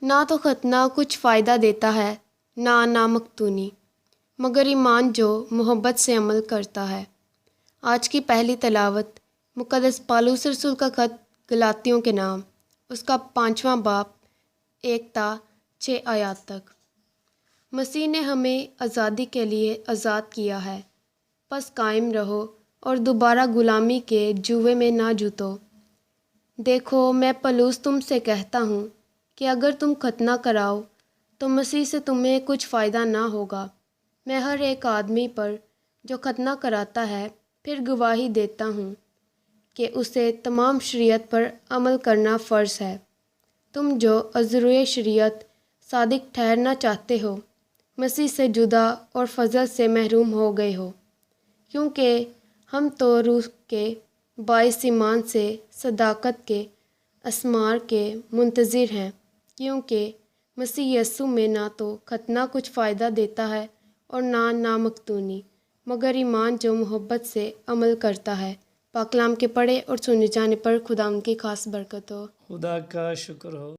نہ تو ختنہ کچھ فائدہ دیتا ہے نہ نامختونی، مگر ایمان جو محبت سے عمل کرتا ہے۔ آج کی پہلی تلاوت مقدس پالوس رسول کا خط گلاطیوں کے نام، اس کا 5واں باب 1 تا 6 آیات تک۔ مسیح نے ہمیں آزادی کے لیے آزاد کیا ہے، پس قائم رہو اور دوبارہ غلامی کے جوئے میں نہ جوتو۔ دیکھو میں پولس تم سے کہتا ہوں کہ اگر تم ختنہ کراؤ تو مسیح سے تمہیں کچھ فائدہ نہ ہوگا۔ میں ہر ایک آدمی پر جو ختنہ کراتا ہے پھر گواہی دیتا ہوں کہ اسے تمام شریعت پر عمل کرنا فرض ہے۔ تم جو عذرِ شریعت صادق ٹھہرنا چاہتے ہو، مسیح سے جدا اور فضل سے محروم ہو گئے ہو، کیونکہ ہم تو روح کے باعث ایمان سے صداقت کے اثمار کے منتظر ہیں، کیونکہ مسیح یسوع میں نہ تو ختنہ کچھ فائدہ دیتا ہے اور نہ نامختونی، مگر ایمان جو محبت سے عمل کرتا ہے۔ پاک کلام کے پڑھے اور سنے جانے پر خدا ان کی خاص برکت ہو۔ خدا کا شکر ہو۔